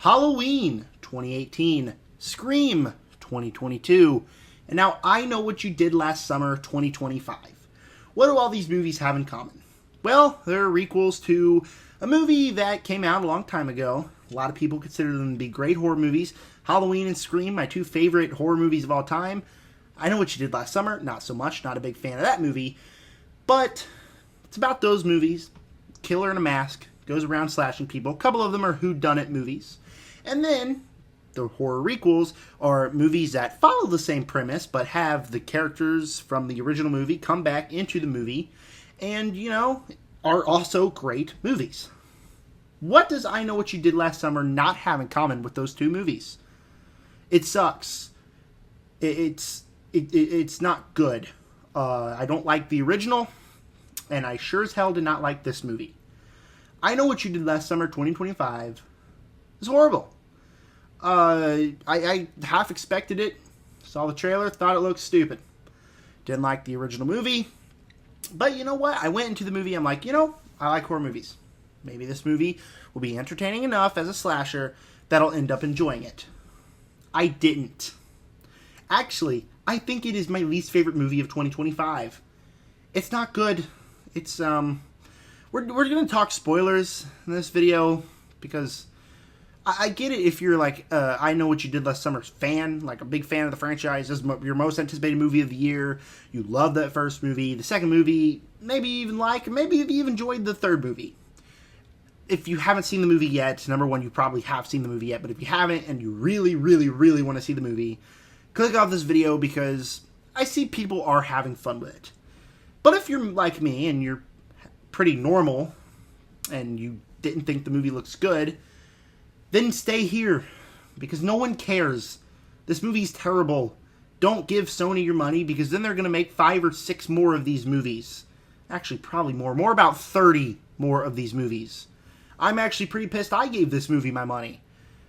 Halloween 2018, Scream 2022, and now I Know What You Did Last Summer 2025. What do all these movies have in common? Well, they're requels to a movie that came out a long time ago. A lot of people consider them to be great horror movies. Halloween and Scream, my two favorite horror movies of all time. I Know What You Did Last Summer, not so much, not a big fan of that movie. But it's about those movies. Killer in a mask, goes around slashing people. A couple of them are whodunit movies. And then the horror requels are movies that follow the same premise, but have the characters from the original movie come back into the movie and, are also great movies. What does I Know What You Did Last Summer not have in common with those two movies? It sucks. It's not good. I don't like the original, and I sure as hell did not like this movie. I Know What You Did Last Summer 2025 is horrible. I half expected it. Saw the trailer, thought it looked stupid. Didn't like the original movie. But you know what? I went into the movie, I'm like, I like horror movies. Maybe this movie will be entertaining enough as a slasher that I'll end up enjoying it. I didn't. Actually, I think it is my least favorite movie of 2025. It's not good. It's, we're going to talk spoilers in this video because I get it if you're like, I Know What You Did Last Summer fan, like a big fan of the franchise. This is your most anticipated movie of the year. You love that first movie. The second movie, maybe you've enjoyed the third movie. If you haven't seen the movie yet, number one, you probably have seen the movie yet, but if you haven't and you really, really, really want to see the movie, click off this video because I see people are having fun with it. But if you're like me and you're pretty normal and you didn't think the movie looks good, then stay here, because no one cares. This movie's terrible. Don't give Sony your money, because then they're going to make 5 or 6 more of these movies. Actually, probably more about 30 more of these movies. I'm actually pretty pissed I gave this movie my money,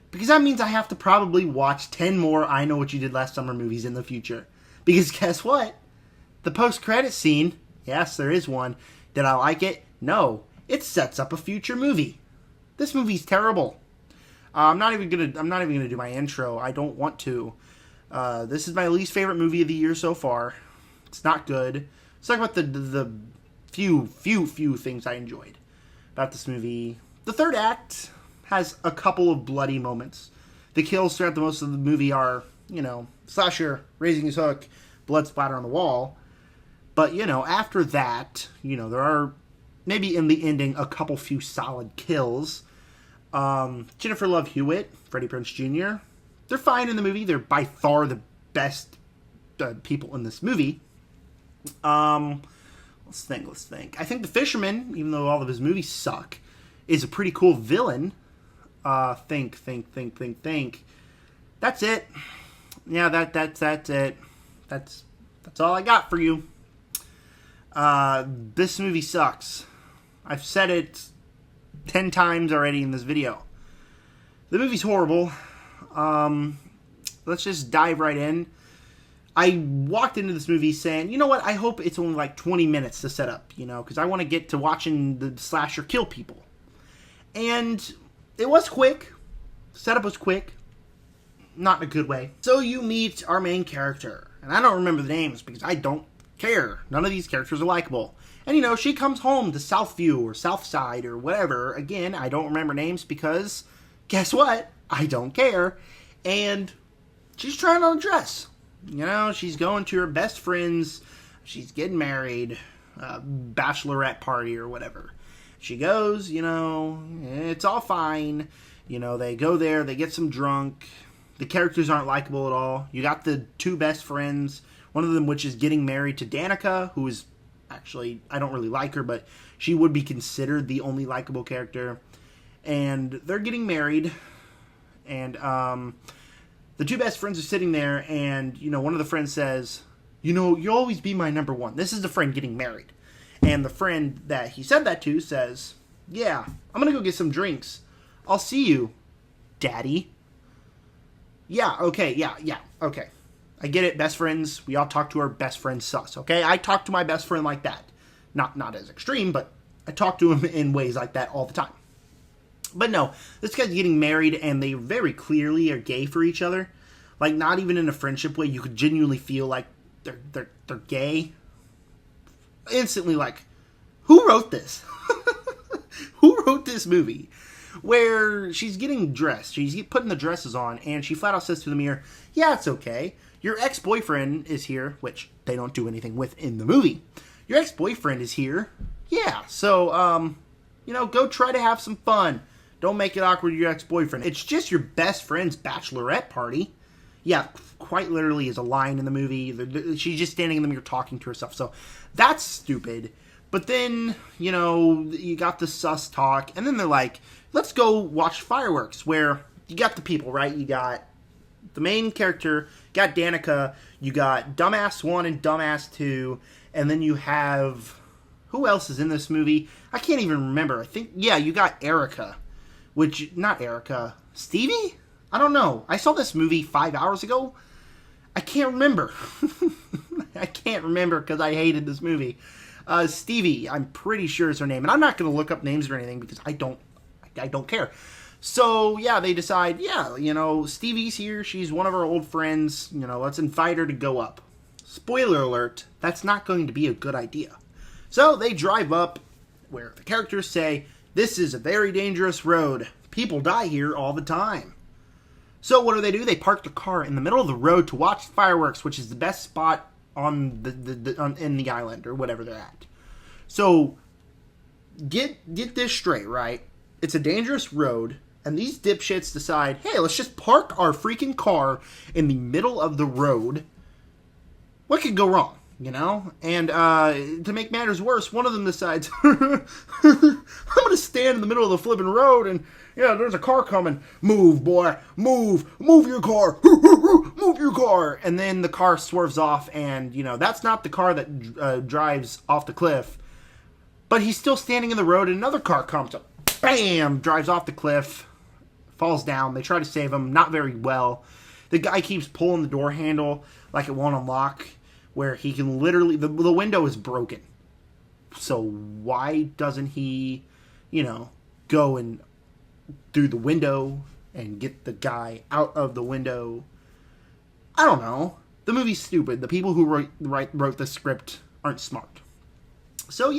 because that means I have to probably watch 10 more I Know What You Did Last Summer movies in the future. Because guess what? The post-credit scene, yes, there is one. Did I like it? No. It sets up a future movie. This movie's terrible. I'm not even gonna do my intro. I don't want to. This is my least favorite movie of the year so far. It's not good. Let's talk about the few things I enjoyed about this movie. The third act has a couple of bloody moments. The kills throughout the most of the movie are, slasher raising his hook, blood splatter on the wall. But after that, there are maybe in the ending a few solid kills. Jennifer Love Hewitt, Freddie Prinze Jr., they're fine in the movie. They're by far the best people in this movie. Let's think. I think The Fisherman, even though all of his movies suck, is a pretty cool villain. Think. That's it. Yeah, that's it. That's all I got for you. This movie sucks. I've said it 10 times already in this video. The movie's horrible. Let's just dive right in. I walked into this movie saying, you know what, I hope it's only like 20 minutes to set up, because I want to get to watching the slasher kill people. And it was quick. Setup was quick. Not in a good way. So you meet our main character. And I don't remember the names because I don't care. None of these characters are likable. And, she comes home to Southview or Southside or whatever. Again, I don't remember names because, guess what? I don't care. And she's trying on a dress. She's going to her best friend's, she's getting married, bachelorette party or whatever. She goes, it's all fine. They go there, they get some drunk. The characters aren't likable at all. You got the two best friends, one of them which is getting married to Danica, who is actually, I don't really like her, but she would be considered the only likable character. And they're getting married. And the two best friends are sitting there. And, one of the friends says, you'll always be my number one. This is the friend getting married. And the friend that he said that to says, yeah, I'm going to go get some drinks. I'll see you, Daddy. Yeah, okay, okay. I get it, best friends. We all talk to our best friend sus, okay? I talk to my best friend like that. Not as extreme, but I talk to him in ways like that all the time. But no, this guy's getting married, and they very clearly are gay for each other. Like, not even in a friendship way. You could genuinely feel like they're gay. Instantly, like, who wrote this? Who wrote this movie? Where she's getting dressed. She's putting the dresses on, and she flat out says to the mirror, yeah, it's okay. Your ex-boyfriend is here, which they don't do anything with in the movie. Your ex-boyfriend is here. Yeah, so, go try to have some fun. Don't make it awkward with your ex-boyfriend. It's just your best friend's bachelorette party. Yeah, quite literally is a line in the movie. She's just standing in the mirror talking to herself. So that's stupid. But then, you got the sus talk. And then they're like, let's go watch fireworks. Where you got the people, right? You got the main character, you got Danica, you got Dumbass 1 and Dumbass 2. And then you have... Who else is in this movie? I can't even remember. I think, you got Erica. Not Erica. Stevie? I don't know. I saw this movie 5 hours ago. I can't remember. I can't remember because I hated this movie. Stevie, I'm pretty sure is her name. And I'm not going to look up names or anything because I don't care. So, they decide, Stevie's here. She's one of our old friends. Let's invite her to go up. Spoiler alert, that's not going to be a good idea. So, they drive up where the characters say, this is a very dangerous road. People die here all the time. So what do? They park the car in the middle of the road to watch fireworks, which is the best spot on in the island or whatever they're at. So get this straight, right? It's a dangerous road, and these dipshits decide, hey, let's just park our freaking car in the middle of the road. What could go wrong? And to make matters worse, one of them decides, I'm going to stand in the middle of the flipping road, and, there's a car coming. Move, boy, move your car, move your car. And then the car swerves off, and, that's not the car that drives off the cliff. But he's still standing in the road, and another car comes up, bam, drives off the cliff, falls down. They try to save him, not very well. The guy keeps pulling the door handle like it won't unlock, where he can literally... The window is broken. So why doesn't he, go and through the window and get the guy out of the window? I don't know. The movie's stupid. The people who wrote the script aren't smart. So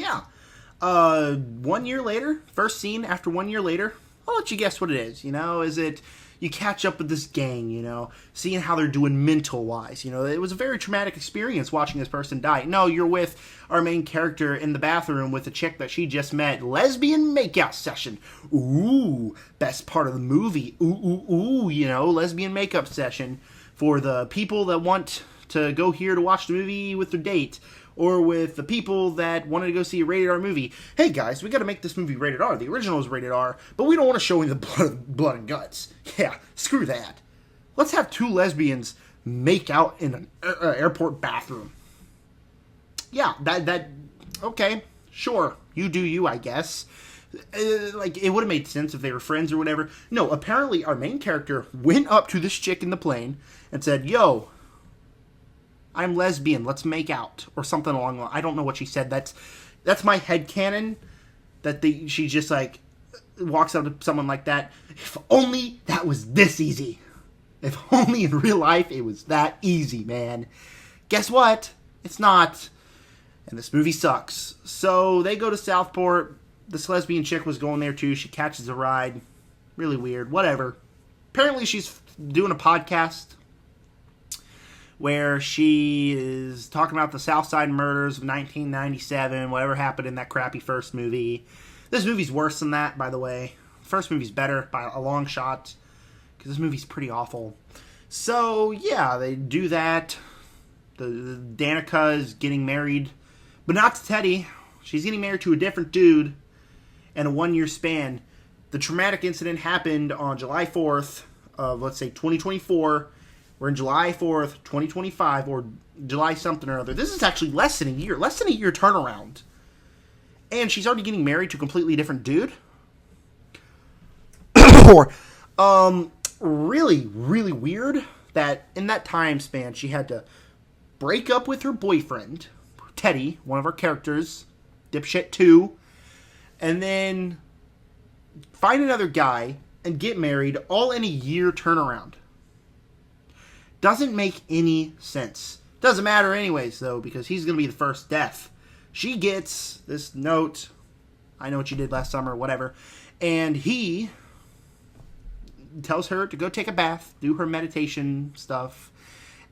1 year later, first scene after 1 year later, I'll let you guess what it is. Is it... You catch up with this gang, seeing how they're doing mental-wise. It was a very traumatic experience watching this person die. No, you're with our main character in the bathroom with a chick that she just met. Lesbian makeout session. Ooh, best part of the movie. Ooh, lesbian makeup session for the people that want to go here to watch the movie with their date. Or with the people that wanted to go see a rated R movie. Hey guys, we gotta make this movie rated R. The original is rated R, but we don't want to show any of the blood and guts. Yeah, screw that. Let's have two lesbians make out in an airport bathroom. Yeah, okay, sure. You do you, I guess. It would have made sense if they were friends or whatever. No, apparently our main character went up to this chick in the plane and said, yo, I'm lesbian, let's make out, or something along the line. I don't know what she said. That's my headcanon, that she just, walks up to someone like that. If only that was this easy. If only in real life it was that easy, man. Guess what? It's not. And this movie sucks. So they go to Southport. This lesbian chick was going there, too. She catches a ride. Really weird. Whatever. Apparently she's doing a podcast where she is talking about the Southside murders of 1997, whatever happened in that crappy first movie. This movie's worse than that, by the way. The first movie's better by a long shot, because this movie's pretty awful. So, they do that. The Danica is getting married, but not to Teddy. She's getting married to a different dude in a 1 year span. The traumatic incident happened on July 4th of, let's say, 2024. We're in July 4th, 2025, or July something or other. This is actually less than a year turnaround. And she's already getting married to a completely different dude. Really, really weird that in that time span she had to break up with her boyfriend, Teddy, one of our characters, dipshit 2, and then find another guy, and get married all in a year turnaround. Doesn't make any sense. Doesn't matter anyways, though, because he's going to be the first death. She gets this note, I know what you did last summer, whatever, and he tells her to go take a bath, do her meditation stuff,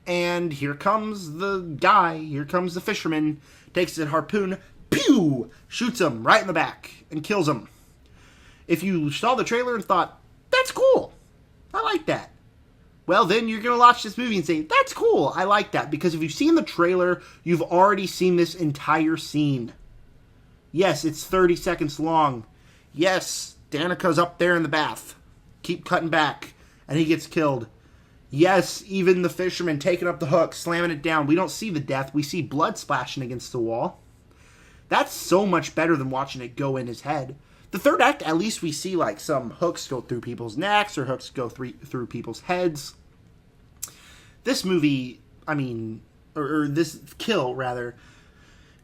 and here comes the guy, here comes the fisherman, takes a harpoon, pew, shoots him right in the back, and kills him. If you saw the trailer and thought, that's cool, I like that, well, then you're going to watch this movie and say, that's cool, I like that. Because if you've seen the trailer, you've already seen this entire scene. Yes, it's 30 seconds long. Yes, Danica's up there in the bath. Keep cutting back, and he gets killed. Yes, even the fisherman taking up the hook, slamming it down. We don't see the death. We see blood splashing against the wall. That's so much better than watching it go in his head. The third act, at least we see like some hooks go through people's necks or hooks go through people's heads. This movie, or this kill, rather,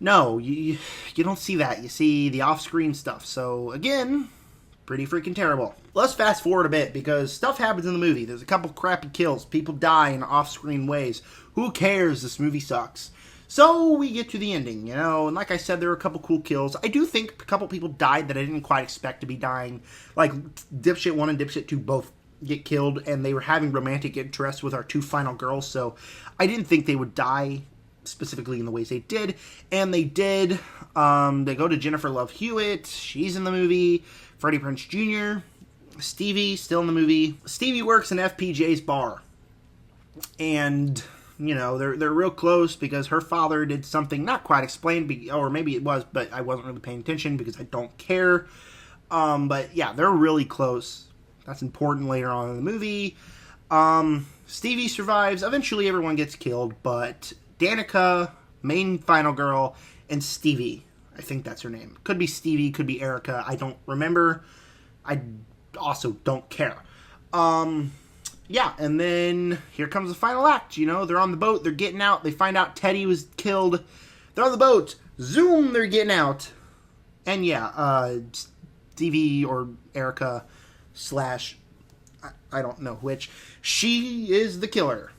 no, you don't see that. You see the off-screen stuff. So, again, pretty freaking terrible. Let's fast forward a bit, because stuff happens in the movie. There's a couple crappy kills. People die in off-screen ways. Who cares? This movie sucks. So, we get to the ending, and like I said, there were a couple cool kills. I do think a couple people died that I didn't quite expect to be dying. Like, Dipshit 1 and Dipshit 2 both get killed, and they were having romantic interest with our two final girls, so I didn't think they would die specifically in the ways they did, and they did. They go to Jennifer Love Hewitt, she's in the movie. Freddie Prinze Jr., Stevie, still in the movie. Stevie works in FPJ's bar, and they're real close because her father did something not quite explained, or maybe it was, but I wasn't really paying attention because I don't care. But yeah, they're really close. That's important later on in the movie. Stevie survives. Eventually everyone gets killed, but Danica, main final girl, and Stevie, I think that's her name. Could be Stevie, could be Erica. I don't remember. I also don't care. Yeah, and then here comes the final act. They're on the boat, they're getting out, they find out Teddy was killed. They're on the boat, zoom, they're getting out. And yeah, Stevie or Erica / I don't know which, she is the killer.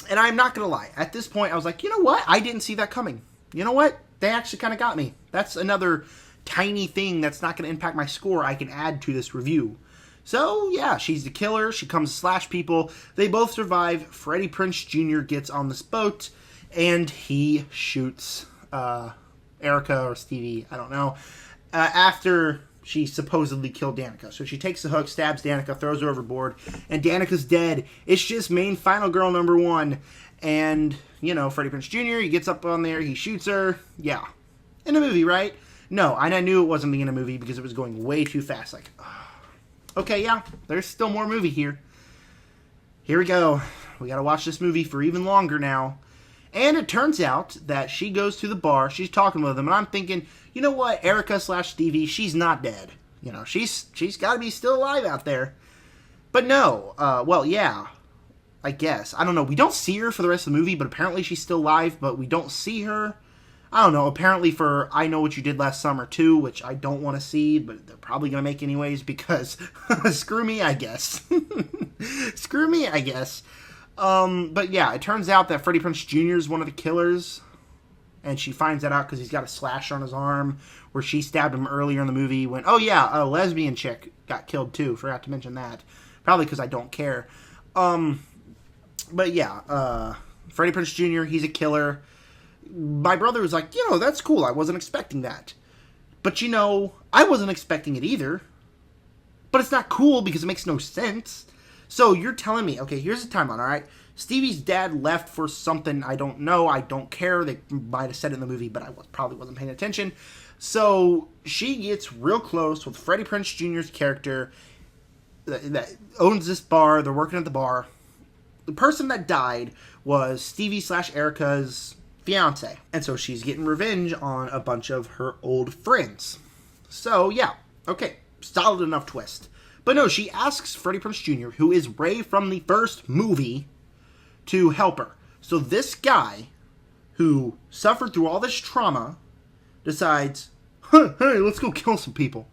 And I'm not going to lie, at this point I was like, you know what? I didn't see that coming. You know what? They actually kind of got me. That's another tiny thing that's not going to impact my score I can add to this review. So, yeah, she's the killer. She comes to slash people. They both survive. Freddie Prinze Jr. gets on this boat, and he shoots Erica or Stevie, I don't know, after she supposedly killed Danica. So she takes the hook, stabs Danica, throws her overboard, and Danica's dead. It's just main final girl number 1. And, Freddie Prinze Jr., he gets up on there, he shoots her. Yeah. In a movie, right? No, and I knew it wasn't being a movie because it was going way too fast. Like, okay, yeah, there's still more movie here. Here we go. We gotta watch this movie for even longer now. And it turns out that she goes to the bar, she's talking with him, and I'm thinking, you know what, Erica / Stevie, she's not dead. She's gotta be still alive out there. But no, well, yeah, I guess. I don't know, we don't see her for the rest of the movie, but apparently she's still alive, but we don't see her. I don't know, apparently for I Know What You Did Last Summer 2, which I don't want to see, but they're probably going to make anyways, because screw me, I guess. Screw me, I guess. But yeah, it turns out that Freddie Prinze Jr. is one of the killers, and she finds that out because he's got a slash on his arm, where she stabbed him earlier in the movie when, oh yeah, a lesbian chick got killed too, forgot to mention that. Probably because I don't care. But yeah, Freddie Prinze Jr., he's a killer. My brother was like, that's cool, I wasn't expecting that. But I wasn't expecting it either. But it's not cool because it makes no sense. So you're telling me, okay, here's the timeline, alright? Stevie's dad left for something I don't know, I don't care, they might have said it in the movie, but I probably wasn't paying attention. So she gets real close with Freddie Prinze Jr.'s character that owns this bar, they're working at the bar. The person that died was Stevie / Erica's fiance. And so she's getting revenge on a bunch of her old friends. So, yeah. Okay. Solid enough twist. But no, she asks Freddie Prinze Jr., who is Ray from the first movie, to help her. So this guy, who suffered through all this trauma, decides, hey, let's go kill some people.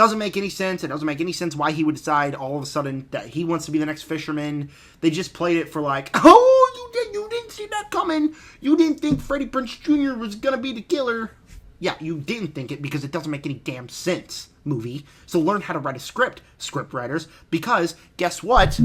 Doesn't make any sense. It doesn't make any sense why he would decide all of a sudden that he wants to be the next fisherman. They just played it for like, oh, you didn't see that coming. You didn't think Freddie Prinze Jr. was going to be the killer. Yeah, you didn't think it because it doesn't make any damn sense, movie. So learn how to write a script writers, because guess what?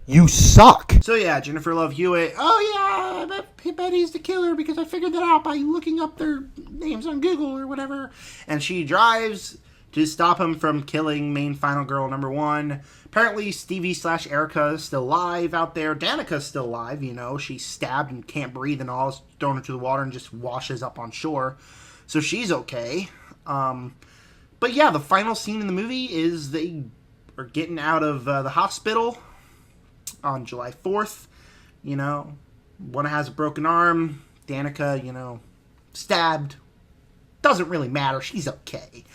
You suck. So yeah, Jennifer Love Hewitt. Oh yeah, I bet he's the killer because I figured that out by looking up their names on Google or whatever. And she drives to stop him from killing main final girl number 1. Apparently Stevie/Erica is still alive out there. Danica's still alive, you know. She's stabbed and can't breathe and all. Is thrown into the water and just washes up on shore. So she's okay. But yeah, the final scene in the movie is they are getting out of the hospital on July 4th. You know, one has a broken arm. Danica, you know, stabbed. Doesn't really matter. She's okay.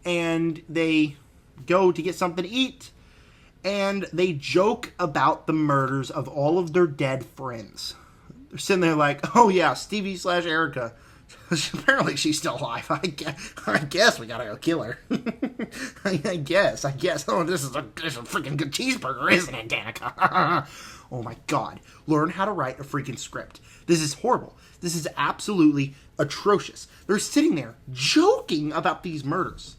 And they go to get something to eat. And they joke about the murders of all of their dead friends. They're sitting there like, oh yeah, Stevie/Erica. Apparently she's still alive. I guess we gotta go kill her. I guess. Oh, this is a freaking good cheeseburger, isn't it, Danica? Oh my god. Learn how to write a freaking script. This is horrible. This is absolutely atrocious. They're sitting there joking about these murders.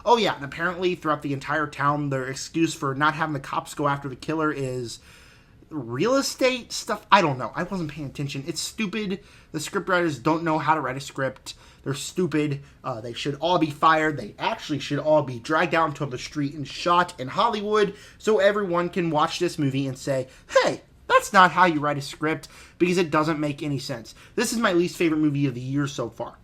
Oh yeah, and apparently throughout the entire town, their excuse for not having the cops go after the killer is real estate stuff. I don't know. I wasn't paying attention. It's stupid. The scriptwriters don't know how to write a script. They're stupid. They should all be fired. They actually should all be dragged out onto the street and shot in Hollywood so everyone can watch this movie and say, hey, that's not how you write a script, because it doesn't make any sense. This is my least favorite movie of the year so far.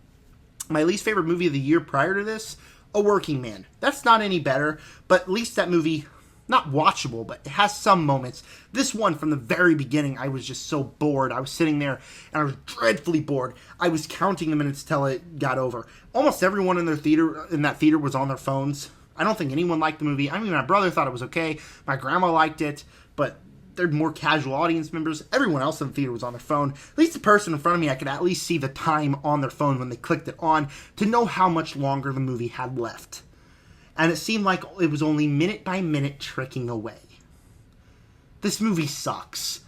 My least favorite movie of the year prior to this, A Working Man. That's not any better, but at least that movie, not watchable, but it has some moments. This one, from the very beginning, I was just so bored. I was sitting there, and I was dreadfully bored. I was counting the minutes till it got over. Almost everyone in that theater was on their phones. I don't think anyone liked the movie. I mean, my brother thought it was okay. My grandma liked it, but they're more casual audience members. Everyone else in the theater was on their phone. At least the person in front of me, I could at least see the time on their phone when they clicked it on to know how much longer the movie had left. And it seemed like it was only minute by minute tricking away. This movie sucks.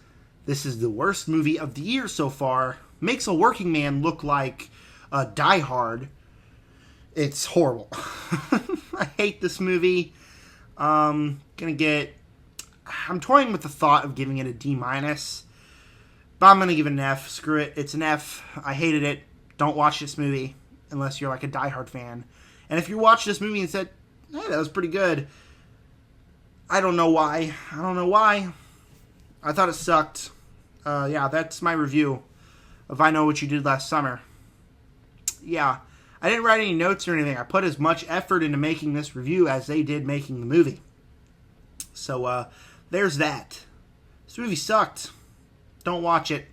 This is the worst movie of the year so far. Makes A Working Man look like Die Hard. It's horrible. I hate this movie. I'm toying with the thought of giving it a D-, but I'm going to give it an F. Screw it. It's an F. I hated it. Don't watch this movie unless you're like a Die Hard fan. And if you watched this movie and said, hey, that was pretty good, I don't know why. I thought it sucked. Yeah, that's my review of I Know What You Did Last Summer. Yeah, I didn't write any notes or anything. I put as much effort into making this review as they did making the movie. So, there's that. This movie sucked. Don't watch it.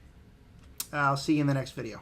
I'll see you in the next video.